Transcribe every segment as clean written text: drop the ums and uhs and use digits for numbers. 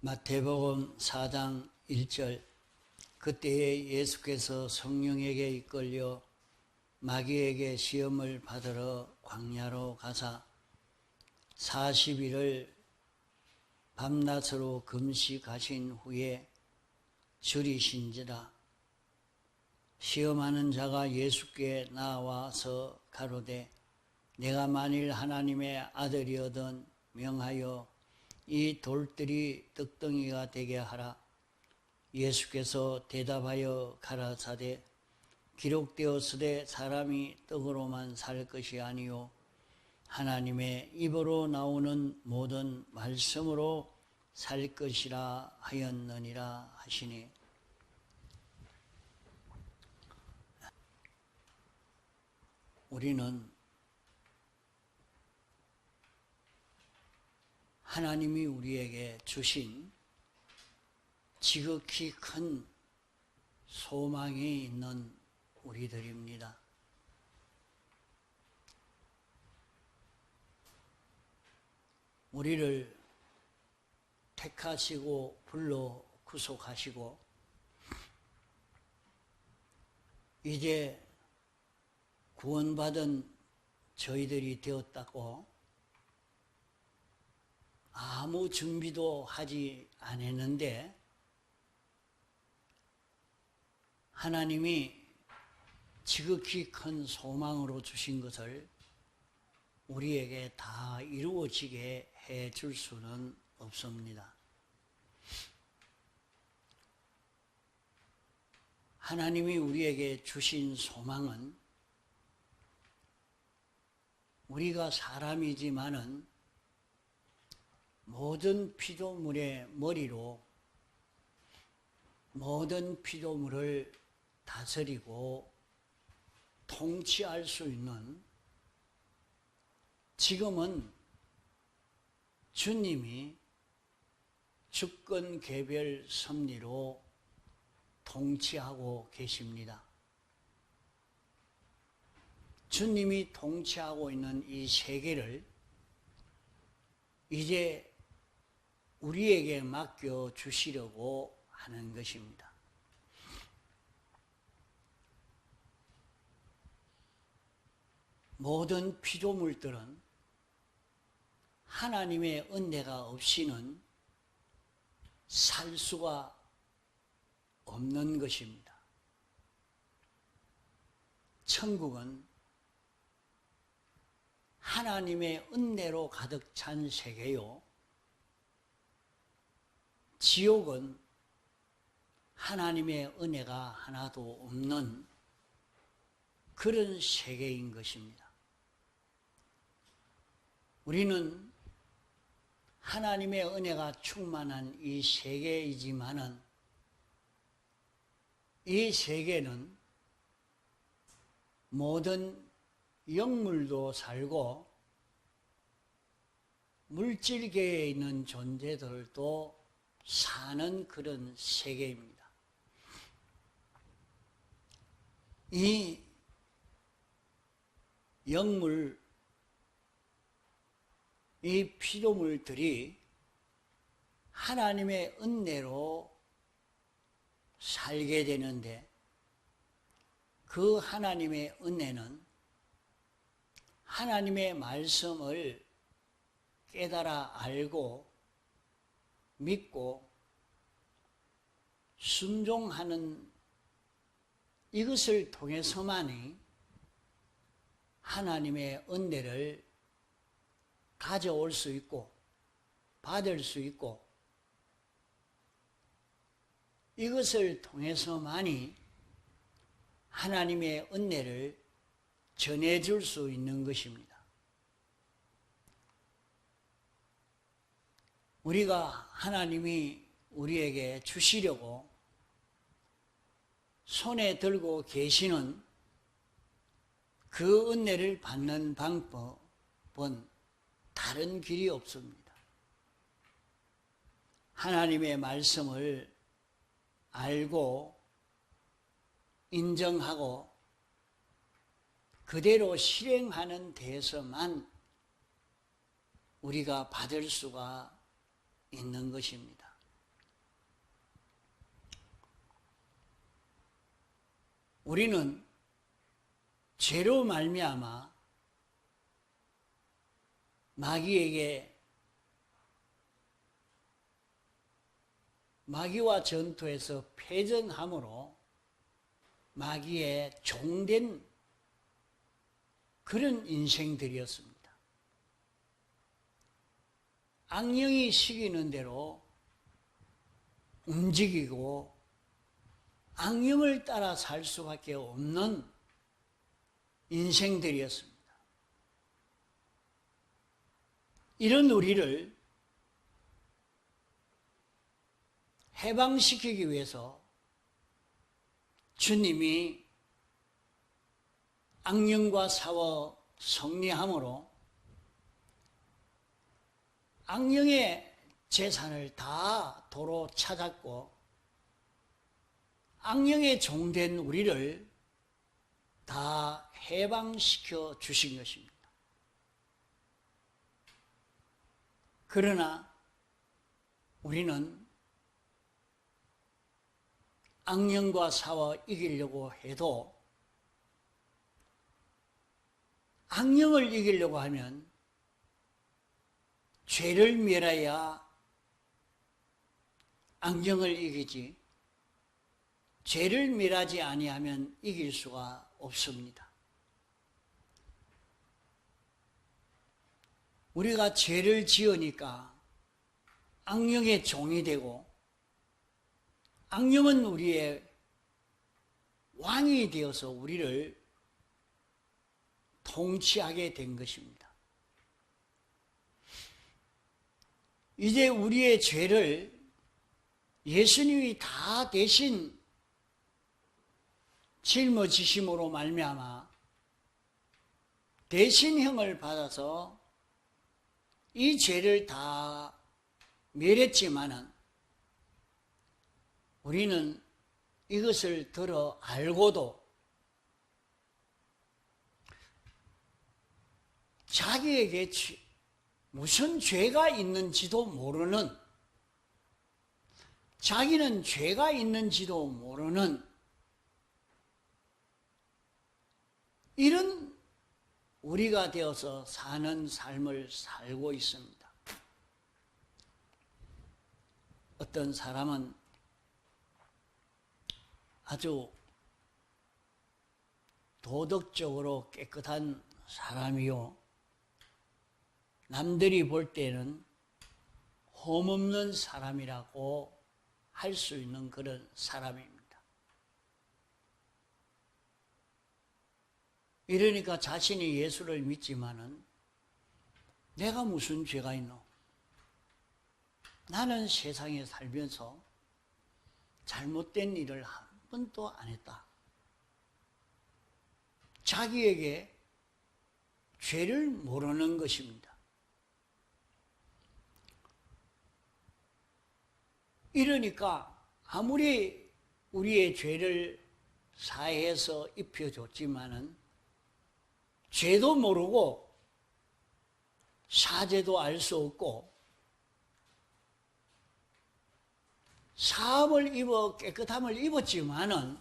마태복음 4장 1절. 그때에 예수께서 성령에게 이끌려 마귀에게 시험을 받으러 광야로 가사 40일을 밤낮으로 금식하신 후에 줄이신지라. 시험하는 자가 예수께 나와서 가로되 내가 만일 하나님의 아들이거든 명하여 이 돌들이 떡덩이가 되게 하라. 예수께서 대답하여 가라사대 기록되었으되 사람이 떡으로만 살 것이 아니요 하나님의 입으로 나오는 모든 말씀으로 살 것이라 하였느니라 하시니, 우리는 하나님이 우리에게 주신 지극히 큰 소망이 있는 우리들입니다. 우리를 택하시고 불러 구속하시고 이제 구원받은 저희들이 되었다고 아무 준비도 하지 않았는데 하나님이 지극히 큰 소망으로 주신 것을 우리에게 다 이루어지게 해 줄 수는 없습니다. 하나님이 우리에게 주신 소망은 우리가 사람이지만은 모든 피조물의 머리로 모든 피조물을 다스리고 통치할 수 있는, 지금은 주님이 주권 개별 섭리로 통치하고 계십니다. 주님이 통치하고 있는 이 세계를 이제 우리에게 맡겨 주시려고 하는 것입니다. 모든 피조물들은 하나님의 은혜가 없이는 살 수가 없는 것입니다. 천국은 하나님의 은혜로 가득 찬 세계요, 지옥은 하나님의 은혜가 하나도 없는 그런 세계인 것입니다. 우리는 하나님의 은혜가 충만한 이 세계이지만은 이 세계는 모든 영물도 살고 물질계에 있는 존재들도 사는 그런 세계입니다. 이 영물, 이 피조물들이 하나님의 은혜로 살게 되는데, 그 하나님의 은혜는 하나님의 말씀을 깨달아 알고 믿고 순종하는 이것을 통해서만이 하나님의 은혜를 가져올 수 있고 받을 수 있고, 이것을 통해서만이 하나님의 은혜를 전해줄 수 있는 것입니다. 우리가 하나님이 우리에게 주시려고 손에 들고 계시는 그 은혜를 받는 방법은 다른 길이 없습니다. 하나님의 말씀을 알고 인정하고 그대로 실행하는 데에서만 우리가 받을 수가 있는 것입니다. 우리는 죄로 말미암아 마귀와 전투에서 패전함으로 마귀의 종된 그런 인생들이었습니다. 악령이 시키는 대로 움직이고 악령을 따라 살 수밖에 없는 인생들이었습니다. 이런 우리를 해방시키기 위해서 주님이 악령과 싸워 승리함으로 악령의 재산을 다 도로 찾았고 악령의 종된 우리를 다 해방시켜 주신 것입니다. 그러나 우리는 악령과 싸워 이기려고 해도 악령을 이기려고 하면 죄를 멸해야 악령을 이기지 죄를 멸하지 아니하면 이길 수가 없습니다. 우리가 죄를 지으니까 악령의 종이 되고 악령은 우리의 왕이 되어서 우리를 통치하게 된 것입니다. 이제 우리의 죄를 예수님이 다 대신 짊어지심으로 말미암아 대신형을 받아서 이 죄를 다 멸했지만은 우리는 이것을 들어 알고도 자기에게 무슨 죄가 있는지도 모르는, 자기는 죄가 있는지도 모르는 이런 우리가 되어서 사는 삶을 살고 있습니다. 어떤 사람은 아주 도덕적으로 깨끗한 사람이요, 남들이 볼 때는 험없는 사람이라고 할 수 있는 그런 사람입니다. 이러니까 자신이 예수를 믿지만은 내가 무슨 죄가 있노? 나는 세상에 살면서 잘못된 일을 한 번도 안 했다. 자기에게 죄를 모르는 것입니다. 이러니까 아무리 우리의 죄를 사해서 입혀줬지만은 죄도 모르고 사죄도 알 수 없고 사함을 입어 깨끗함을 입었지만은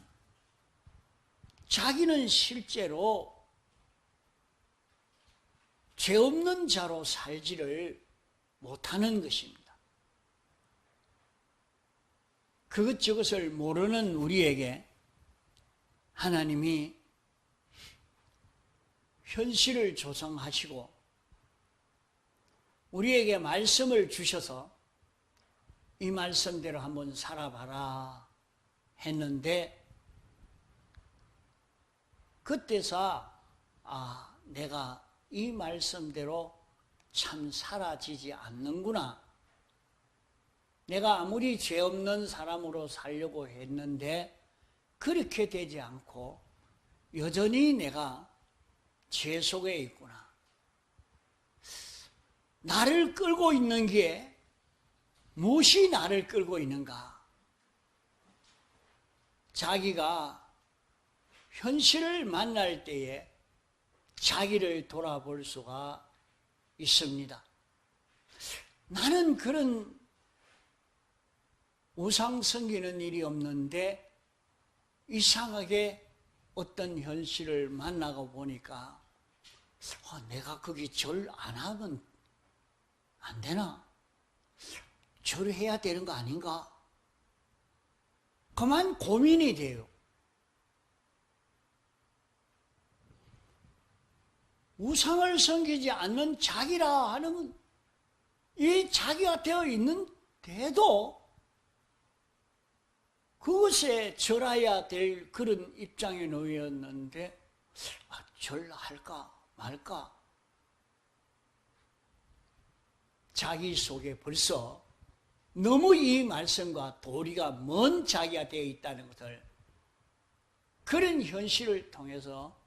자기는 실제로 죄 없는 자로 살지를 못하는 것입니다. 그것저것을 모르는 우리에게 하나님이 현실을 조성하시고 우리에게 말씀을 주셔서 이 말씀대로 한번 살아봐라 했는데, 그때서 내가 이 말씀대로 참 살아지지 않는구나. 내가 아무리 죄 없는 사람으로 살려고 했는데 그렇게 되지 않고 여전히 내가 죄 속에 있구나. 나를 끌고 있는 게 무엇이 나를 끌고 있는가? 자기가 현실을 만날 때에 자기를 돌아볼 수가 있습니다. 나는 그런 우상 섬기는 일이 없는데 이상하게 어떤 현실을 만나고 보니까 내가 거기 절 안 하면 안 되나? 절해야 되는 거 아닌가? 그만 고민이 돼요. 우상을 섬기지 않는 자기라 하는 이 자기가 되어 있는데도 그것에 절해야 될 그런 입장에 놓였는데 절할까 말까? 자기 속에 벌써 너무 이 말씀과 도리가 먼 자기가 되어 있다는 것을 그런 현실을 통해서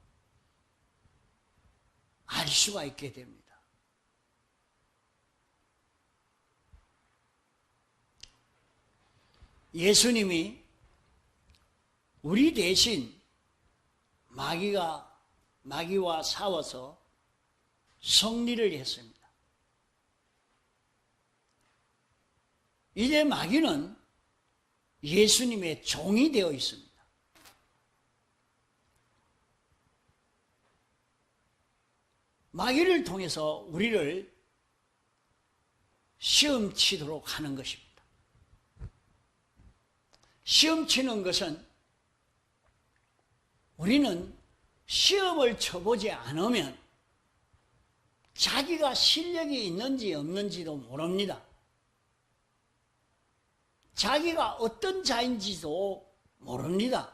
알 수가 있게 됩니다. 예수님이 우리 대신 마귀와 싸워서 승리를 했습니다. 이제 마귀는 예수님의 종이 되어 있습니다. 마귀를 통해서 우리를 시험치도록 하는 것입니다. 시험치는 것은 우리는 시험을 쳐보지 않으면 자기가 실력이 있는지 없는지도 모릅니다. 자기가 어떤 자인지도 모릅니다.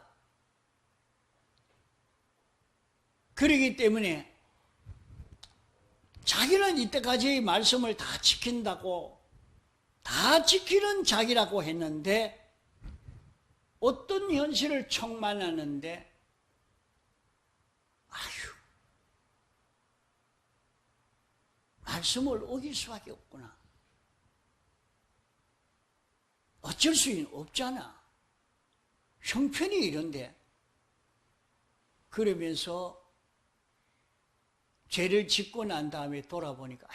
그렇기 때문에 자기는 이때까지 말씀을 다 지킨다고, 다 지키는 자기라고 했는데 어떤 현실을 총만하는데 말씀을 어길 수밖에 없구나. 어쩔 수 없잖아. 형편이 이런데. 그러면서 죄를 짓고 난 다음에 돌아보니까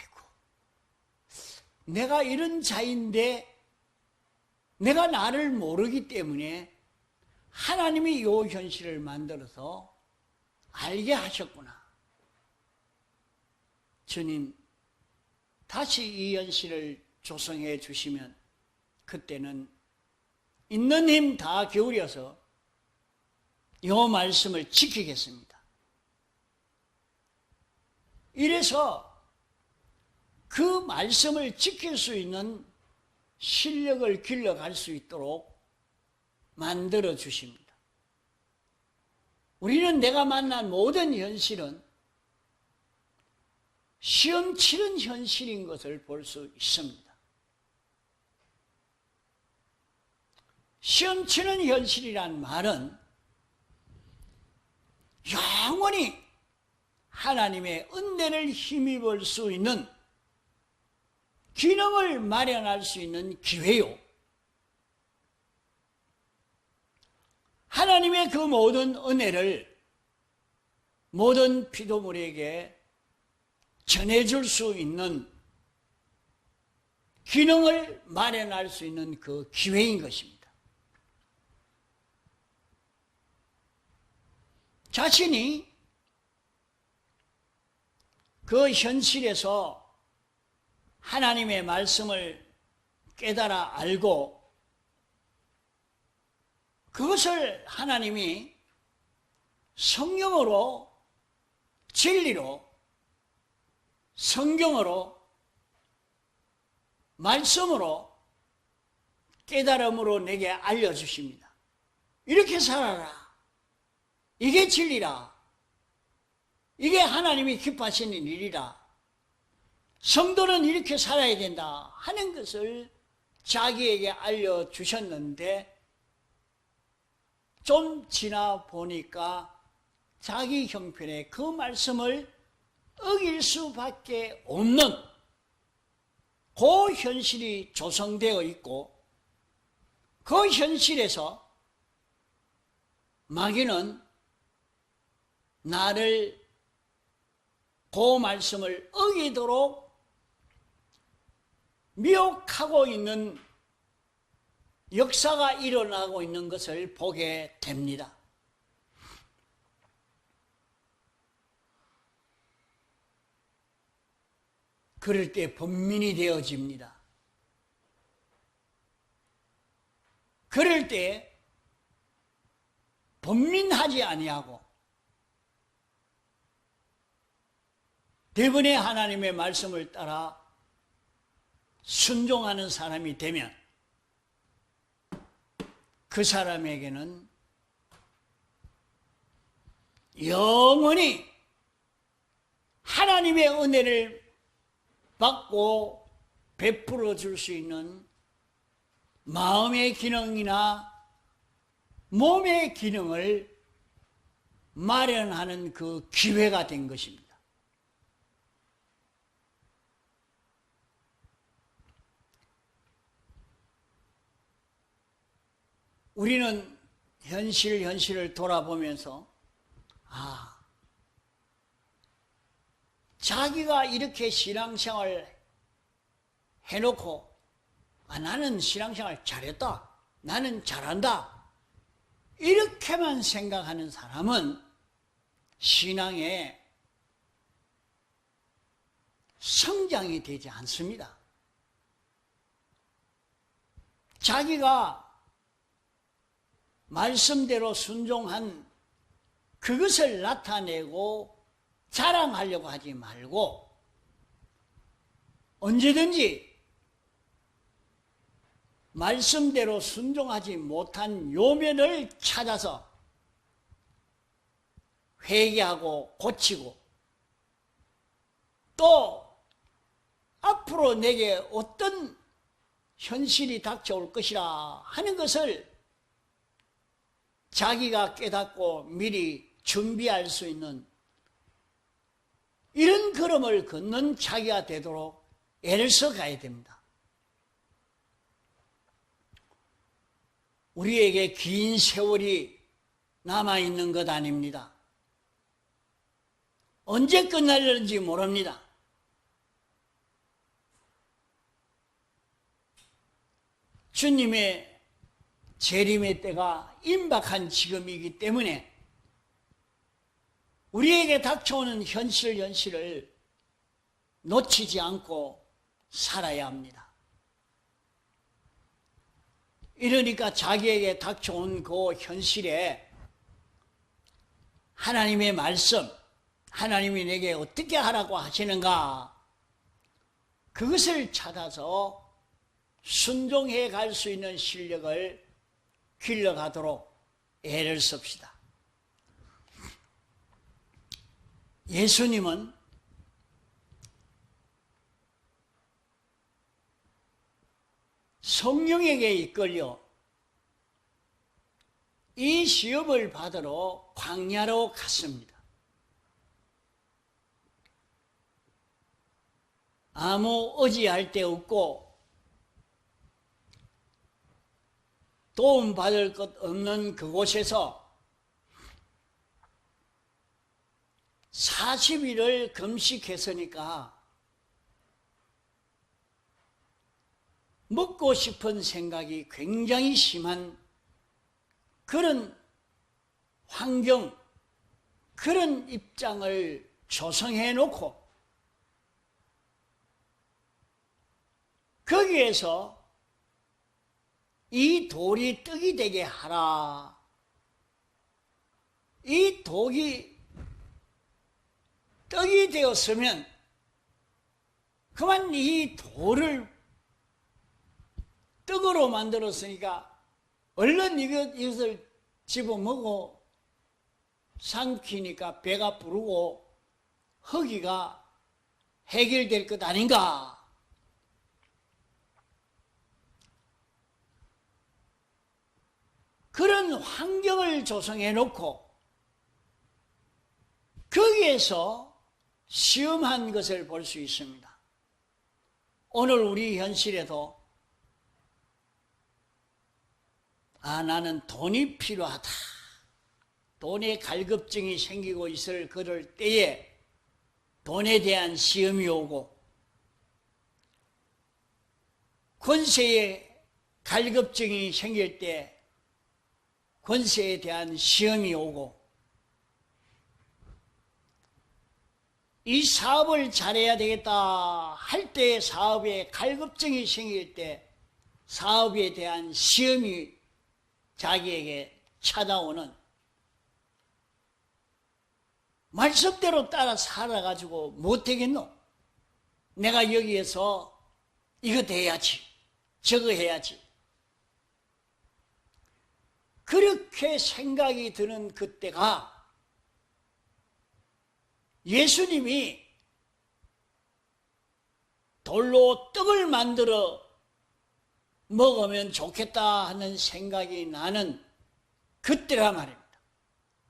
내가 이런 자인데 내가 나를 모르기 때문에 하나님이 이 현실을 만들어서 알게 하셨구나. 주님, 다시 이 현실을 조성해 주시면 그때는 있는 힘 다 기울여서 이 말씀을 지키겠습니다. 이래서 그 말씀을 지킬 수 있는 실력을 길러갈 수 있도록 만들어 주십니다. 우리는 내가 만난 모든 현실은 시험 치는 현실인 것을 볼 수 있습니다. 시험 치는 현실이란 말은 영원히 하나님의 은혜를 힘입을 수 있는 기능을 마련할 수 있는 기회요. 하나님의 그 모든 은혜를 모든 피조물에게 전해줄 수 있는 기능을 마련할 수 있는 그 기회인 것입니다. 자신이 그 현실에서 하나님의 말씀을 깨달아 알고 그것을 하나님이 성령으로, 진리로, 성경으로, 말씀으로, 깨달음으로 내게 알려주십니다. 이렇게 살아라. 이게 진리라. 이게 하나님이 기뻐하시는 일이라. 성도는 이렇게 살아야 된다 하는 것을 자기에게 알려주셨는데 좀 지나 보니까 자기 형편에 그 말씀을 어길 수밖에 없는 그 현실이 조성되어 있고 그 현실에서 마귀는 나를 그 말씀을 어기도록 미혹하고 있는 역사가 일어나고 있는 것을 보게 됩니다. 그럴 때 범민이 되어집니다. 그럴 때 범민하지 아니하고 대번에 하나님의 말씀을 따라 순종하는 사람이 되면 그 사람에게는 영원히 하나님의 은혜를 받고 베풀어 줄 수 있는 마음의 기능이나 몸의 기능을 마련하는 그 기회가 된 것입니다. 우리는 현실을 돌아보면서 자기가 이렇게 신앙생활 해놓고 나는 신앙생활 잘했다, 나는 잘한다, 이렇게만 생각하는 사람은 신앙에 성장이 되지 않습니다. 자기가 말씀대로 순종한 그것을 나타내고 자랑하려고 하지 말고 언제든지 말씀대로 순종하지 못한 요면을 찾아서 회개하고 고치고 또 앞으로 내게 어떤 현실이 닥쳐올 것이라 하는 것을 자기가 깨닫고 미리 준비할 수 있는 이런 걸음을 걷는 자기가 되도록 애를 써가야 됩니다. 우리에게 긴 세월이 남아있는 것 아닙니다. 언제 끝날는지 모릅니다. 주님의 재림의 때가 임박한 지금이기 때문에 우리에게 닥쳐오는 현실을 놓치지 않고 살아야 합니다. 이러니까 자기에게 닥쳐온 그 현실에 하나님의 말씀, 하나님이 내게 어떻게 하라고 하시는가, 그것을 찾아서 순종해 갈 수 있는 실력을 길러가도록 애를 씁시다. 예수님은 성령에게 이끌려 이 시험을 받으러 광야로 갔습니다. 아무 의지할 데 없고 도움받을 것 없는 그곳에서 40일을 금식했으니까 먹고 싶은 생각이 굉장히 심한 그런 환경, 그런 입장을 조성해 놓고 거기에서 이 돌이 떡이 되게 하라. 이 독이 떡이 되었으면 그만 이 돌을 떡으로 만들었으니까 얼른 이것을 집어먹어 삼키니까 배가 부르고 허기가 해결될 것 아닌가. 그런 환경을 조성해 놓고 거기에서 시험한 것을 볼 수 있습니다. 오늘 우리 현실에도 나는 돈이 필요하다, 돈의 갈급증이 생기고 있을 그럴 때에 돈에 대한 시험이 오고 권세의 갈급증이 생길 때 권세에 대한 시험이 오고 이 사업을 잘해야 되겠다 할 때 사업에 갈급증이 생길 때 사업에 대한 시험이 자기에게 찾아오는 말씀대로 따라 살아가지고 못되겠노? 내가 여기에서 이거 돼야지, 저거 해야지. 그렇게 생각이 드는 그때가 예수님이 돌로 떡을 만들어 먹으면 좋겠다 하는 생각이 나는 그때라 말입니다.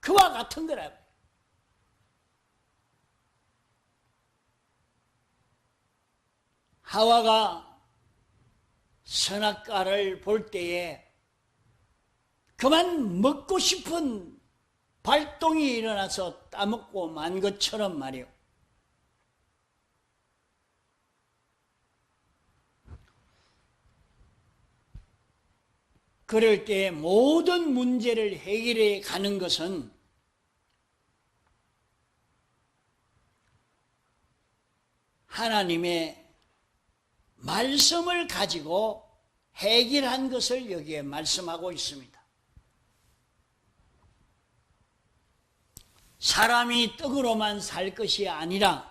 그와 같은 거라. 하와가 선악과를 볼 때에 그만 먹고 싶은 발동이 일어나서 따먹고 만 것처럼 말이요. 그럴 때 모든 문제를 해결해 가는 것은 하나님의 말씀을 가지고 해결한 것을 여기에 말씀하고 있습니다. 사람이 떡으로만 살 것이 아니라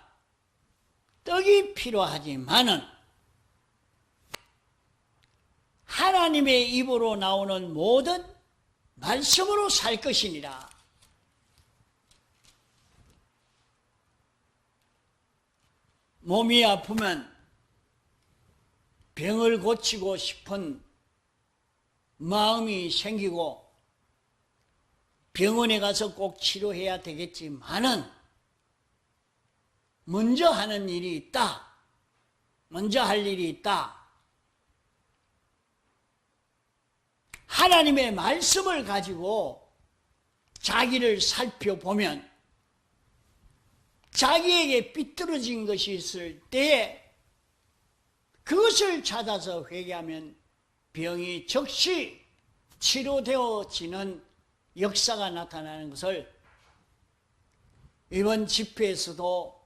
떡이 필요하지만은 하나님의 입으로 나오는 모든 말씀으로 살 것이니라. 몸이 아프면 병을 고치고 싶은 마음이 생기고 병원에 가서 꼭 치료해야 되겠지만은 먼저 하는 일이 있다. 먼저 할 일이 있다. 하나님의 말씀을 가지고 자기를 살펴보면 자기에게 삐뚤어진 것이 있을 때에 그것을 찾아서 회개하면 병이 즉시 치료되어지는 역사가 나타나는 것을 이번 집회에서도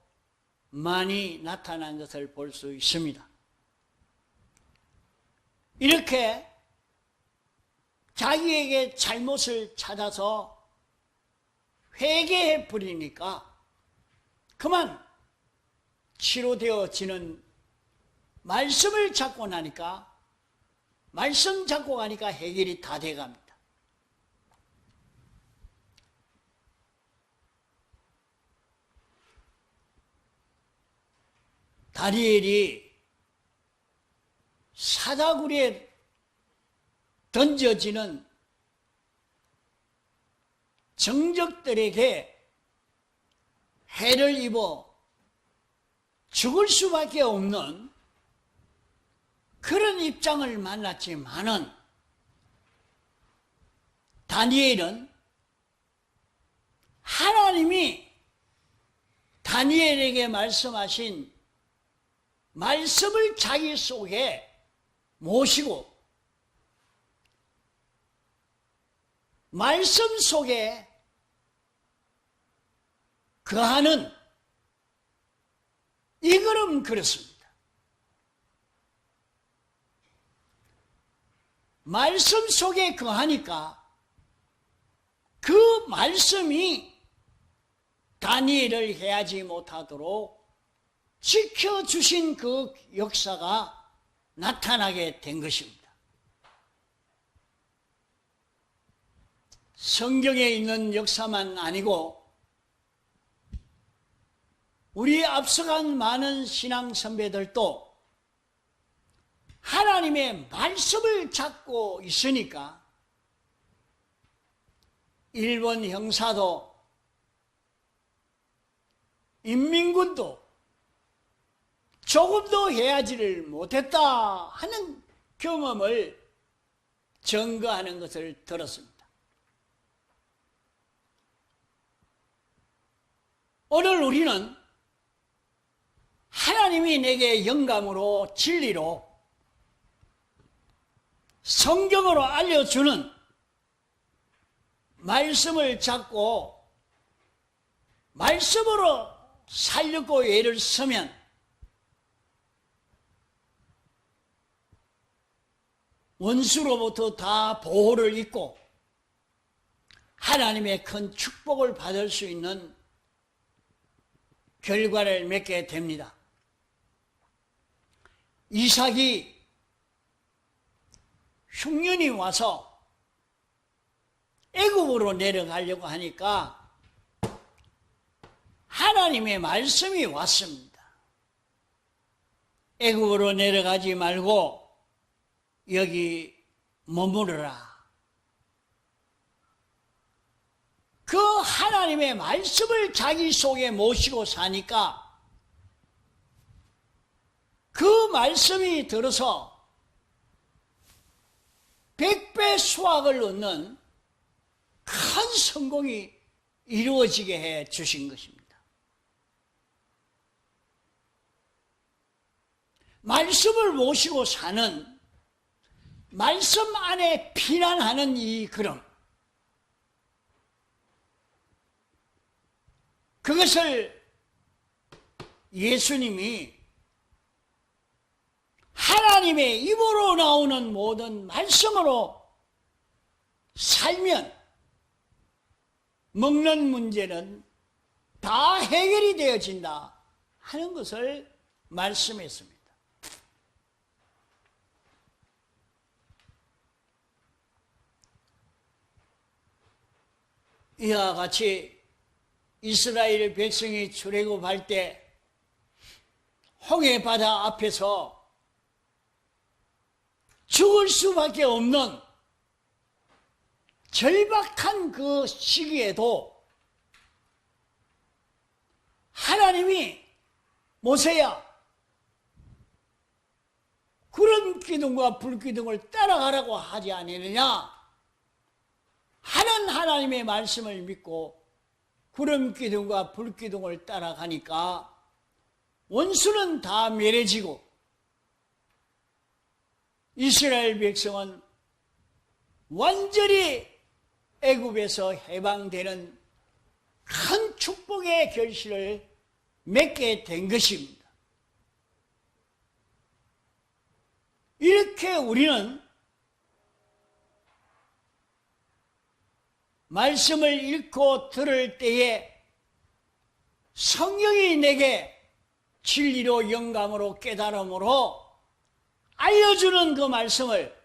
많이 나타난 것을 볼 수 있습니다. 이렇게 자기에게 잘못을 찾아서 회개해 버리니까 그만 치료되어지는 말씀을 잡고 나니까 말씀 잡고 가니까 해결이 다 돼갑니다. 다니엘이 사다구리에 던져지는 정적들에게 해를 입어 죽을 수밖에 없는 그런 입장을 만났지만은 다니엘은 하나님이 다니엘에게 말씀하신 말씀을 자기 속에 모시고 말씀 속에 거하는 이 걸음 그렇습니다. 말씀 속에 거하니까 그 말씀이 다니엘을 해하지 못하도록 지켜주신 그 역사가 나타나게 된 것입니다. 성경에 있는 역사만 아니고 우리 앞서간 많은 신앙 선배들도 하나님의 말씀을 잡고 있으니까 일본 형사도 인민군도 조금도 해야지를 못했다 하는 경험을 증거하는 것을 들었습니다. 오늘 우리는 하나님이 내게 영감으로 진리로 성경으로 알려주는 말씀을 잡고 말씀으로 살렸고 애를 쓰면 원수로부터 다 보호를 입고 하나님의 큰 축복을 받을 수 있는 결과를 맺게 됩니다. 이삭이 흉년이 와서 애굽으로 내려가려고 하니까 하나님의 말씀이 왔습니다. 애굽으로 내려가지 말고 여기 머무르라. 그 하나님의 말씀을 자기 속에 모시고 사니까 그 말씀이 들어서 100배 수확을 얻는 큰 성공이 이루어지게 해 주신 것입니다. 말씀을 모시고 사는, 말씀 안에 피난하는 이 걸음, 그것을 예수님이 하나님의 입으로 나오는 모든 말씀으로 살면 먹는 문제는 다 해결이 되어진다 하는 것을 말씀했습니다. 이와 같이 이스라엘 백성이 출애굽할 때 홍해 바다 앞에서 죽을 수밖에 없는 절박한 그 시기에도 하나님이 모세야, 구름 기둥과 불 기둥을 따라가라고 하지 않느냐 하는 하나님의 말씀을 믿고 구름 기둥과 불 기둥을 따라가니까 원수는 다 멸해지고 이스라엘 백성은 완전히 애굽에서 해방되는 큰 축복의 결실을 맺게 된 것입니다. 이렇게 우리는 말씀을 읽고 들을 때에 성령이 내게 진리로 영감으로 깨달음으로 알려주는 그 말씀을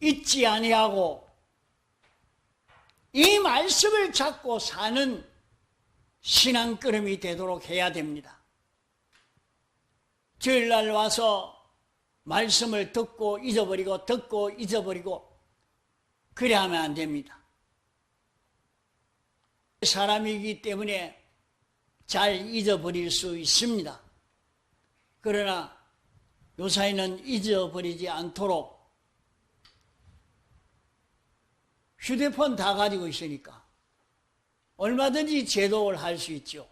잊지 아니하고 이 말씀을 잡고 사는 신앙걸음이 되도록 해야 됩니다. 주일날 와서 말씀을 듣고 잊어버리고 그래 하면 안 됩니다. 사람이기 때문에 잘 잊어버릴 수 있습니다. 그러나 요사이는 잊어버리지 않도록 휴대폰 다 가지고 있으니까 얼마든지 제독을 할 수 있죠.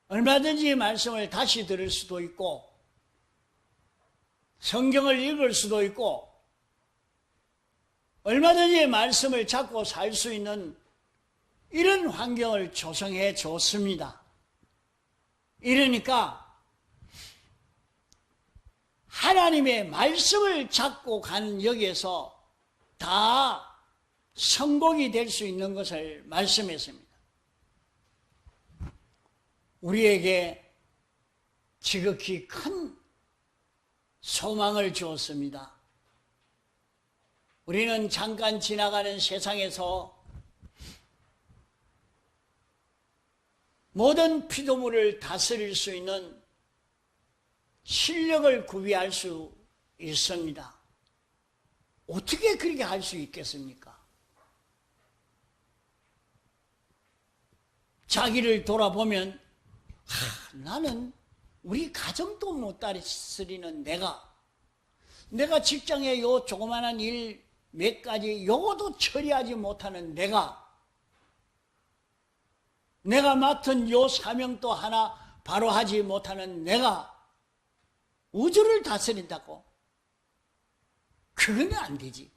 얼마든지 말씀을 다시 들을 수도 있고 성경을 읽을 수도 있고 얼마든지 말씀을 잡고 살 수 있는 이런 환경을 조성해 줬습니다. 이러니까 하나님의 말씀을 잡고 가는 여기에서 다 성공이 될 수 있는 것을 말씀했습니다. 우리에게 지극히 큰 소망을 주었습니다. 우리는 잠깐 지나가는 세상에서 모든 피조물을 다스릴 수 있는 실력을 구비할 수 있습니다. 어떻게 그렇게 할 수 있겠습니까? 자기를 돌아보면 나는 우리 가정도 못 다스리는 내가 직장에 요 조그마한 일 몇 가지 요것도 처리하지 못하는 내가 맡은 요 사명도 하나 바로 하지 못하는 내가 우주를 다스린다고? 그건 안 되지.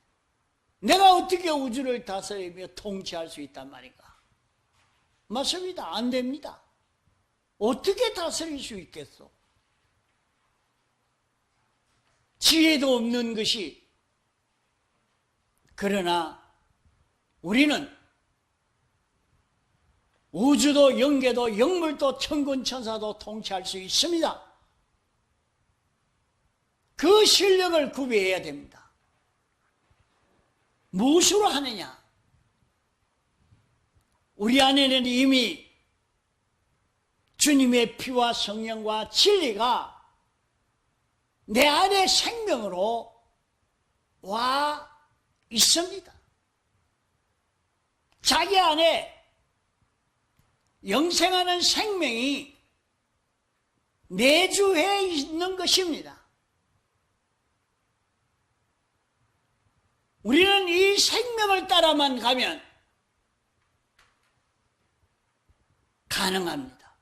내가 어떻게 우주를 다스리며 통치할 수 있단 말인가? 맞습니다. 안 됩니다. 어떻게 다스릴 수 있겠소? 지혜도 없는 것이. 그러나 우리는 우주도 영계도 영물도 천군 천사도 통치할 수 있습니다. 그 실력을 구비해야 됩니다. 무엇으로 하느냐? 우리 안에는 이미 주님의 피와 성령과 진리가 내 안에 생명으로 와 있습니다. 자기 안에 영생하는 생명이 내주해 있는 것입니다. 우리는 이 생명을 따라만 가면 가능합니다.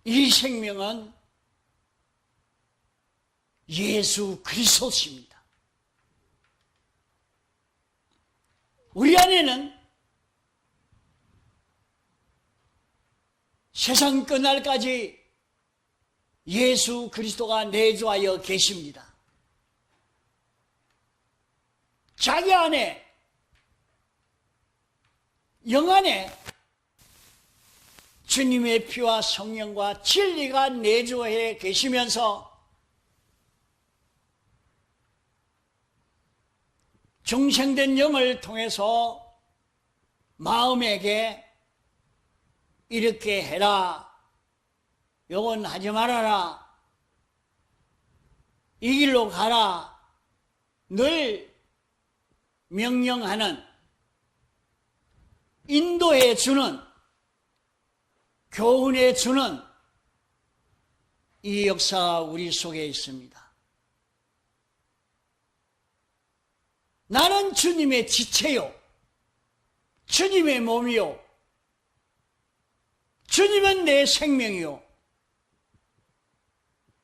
이 생명은 예수 그리스도십니다. 우리 안에는 세상 끝날까지 예수 그리스도가 내주하여 계십니다. 자기 안에, 영 안에 주님의 피와 성령과 진리가 내주해 계시면서 중생된 영을 통해서 마음에게 이렇게 해라, 요건 하지 말아라, 이 길로 가라 늘 명령하는, 인도해 주는, 교훈해 주는 이 역사가 우리 속에 있습니다. 나는 주님의 지체요, 주님의 몸이요, 주님은 내 생명이요,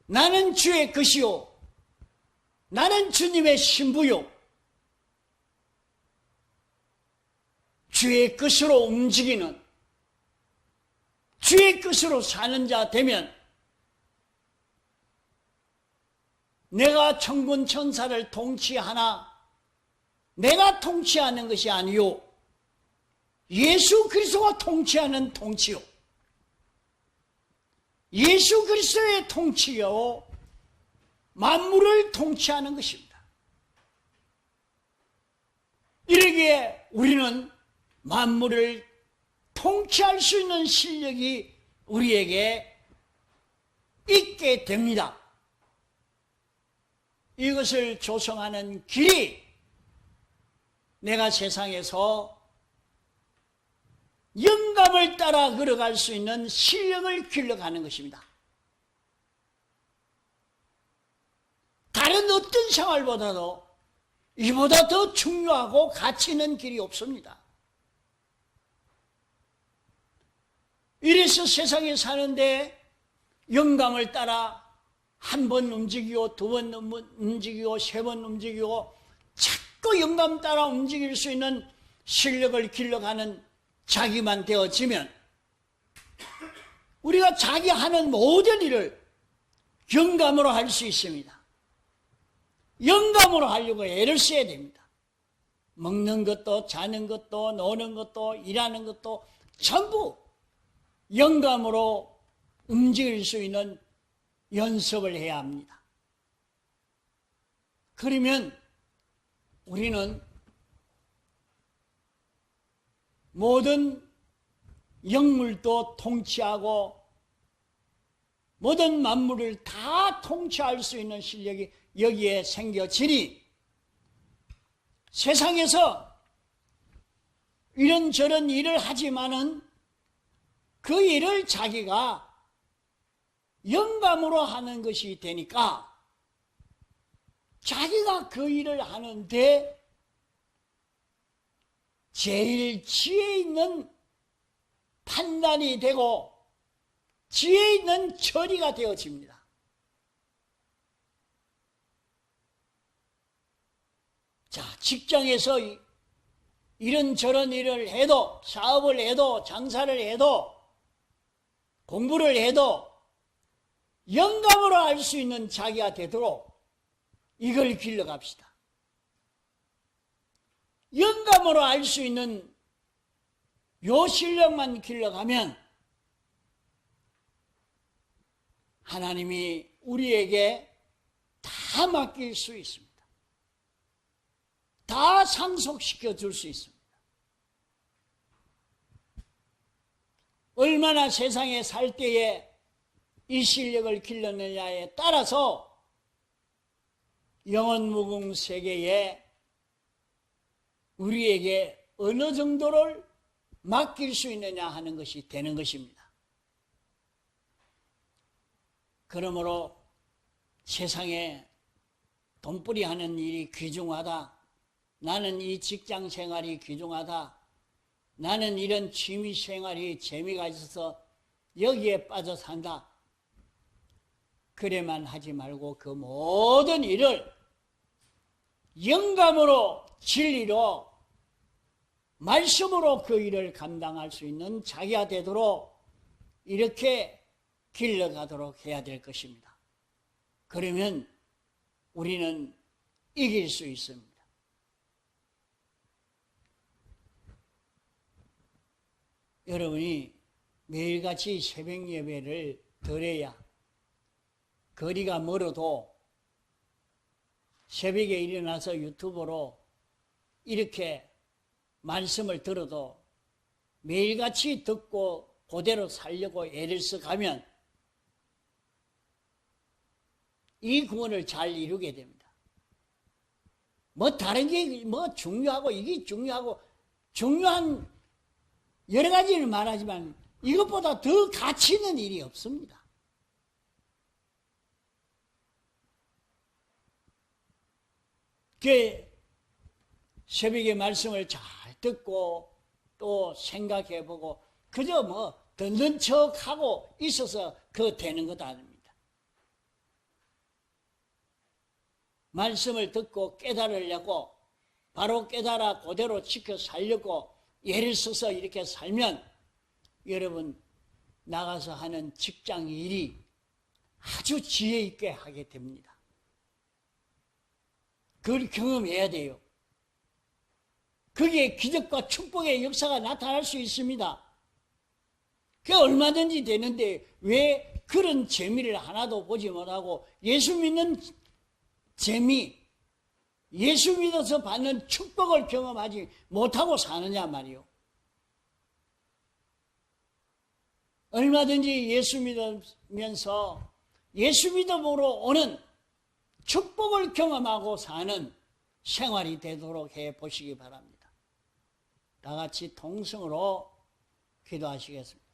나는 주의 것이요, 나는 주님의 신부요, 주의 뜻으로 움직이는, 주의 뜻으로 사는 자 되면 내가 천군 천사를 통치하나 내가 통치하는 것이 아니요, 예수 그리스도가 통치하는 통치요, 예수 그리스도의 통치요, 만물을 통치하는 것입니다. 이러기에 우리는 만물을 통치할 수 있는 실력이 우리에게 있게 됩니다. 이것을 조성하는 길이 내가 세상에서 영감을 따라 걸어갈 수 있는 실력을 길러가는 것입니다. 다른 어떤 생활보다도 이보다 더 중요하고 가치 있는 길이 없습니다. 이래서 세상에 사는데 영감을 따라 한 번 움직이고 두 번 움직이고 세 번 움직이고 자꾸 영감 따라 움직일 수 있는 실력을 길러가는 자기만 되어지면 우리가 자기 하는 모든 일을 영감으로 할 수 있습니다. 영감으로 하려고 애를 써야 됩니다. 먹는 것도 자는 것도 노는 것도 일하는 것도 전부 영감으로 움직일 수 있는 연습을 해야 합니다. 그러면 우리는 모든 영물도 통치하고 모든 만물을 다 통치할 수 있는 실력이 여기에 생겨지니 세상에서 이런저런 일을 하지만은 그 일을 자기가 영감으로 하는 것이 되니까 자기가 그 일을 하는데 제일 지혜 있는 판단이 되고 지혜 있는 처리가 되어집니다. 자, 직장에서 이런저런 일을 해도, 사업을 해도, 장사를 해도, 공부를 해도 영감으로 알 수 있는 자기가 되도록 이걸 길러갑시다. 영감으로 알 수 있는 요 실력만 길러가면 하나님이 우리에게 다 맡길 수 있습니다. 다 상속시켜 줄 수 있습니다. 얼마나 세상에 살 때에 이 실력을 길렀느냐에 따라서 영원무궁 세계에 우리에게 어느 정도를 맡길 수 있느냐 하는 것이 되는 것입니다. 그러므로 세상에 돈벌이 하는 일이 귀중하다. 나는 이 직장 생활이 귀중하다. 나는 이런 취미 생활이 재미가 있어서 여기에 빠져 산다. 그래만 하지 말고 그 모든 일을 영감으로, 진리로, 말씀으로 그 일을 감당할 수 있는 자기가 되도록 이렇게 길러가도록 해야 될 것입니다. 그러면 우리는 이길 수 있습니다. 여러분이 매일같이 새벽 예배를 드려야 거리가 멀어도 새벽에 일어나서 유튜브로 이렇게 말씀을 들어도 매일같이 듣고 그대로 살려고 애를 써가면 이 구원을 잘 이루게 됩니다. 뭐 다른 게 뭐 중요하고 이게 중요하고 중요한 여러 가지를 말하지만 이것보다 더 가치 있는 일이 없습니다. 그 새벽에 말씀을 잘 듣고 또 생각해보고 그저 뭐 듣는 척하고 있어서 그거 되는 것도 아닙니다. 말씀을 듣고 깨달으려고 바로 깨달아 그대로 지켜 살려고 예를 써서 이렇게 살면 여러분 나가서 하는 직장 일이 아주 지혜 있게 하게 됩니다. 그걸 경험해야 돼요. 거기에 기적과 축복의 역사가 나타날 수 있습니다. 그게 얼마든지 되는데 왜 그런 재미를 하나도 보지 못하고 예수 믿는 재미, 예수 믿어서 받는 축복을 경험하지 못하고 사느냐 말이요. 얼마든지 예수 믿으면서 예수 믿음으로 오는 축복을 경험하고 사는 생활이 되도록 해 보시기 바랍니다. 다 같이 통성으로 기도하시겠습니다.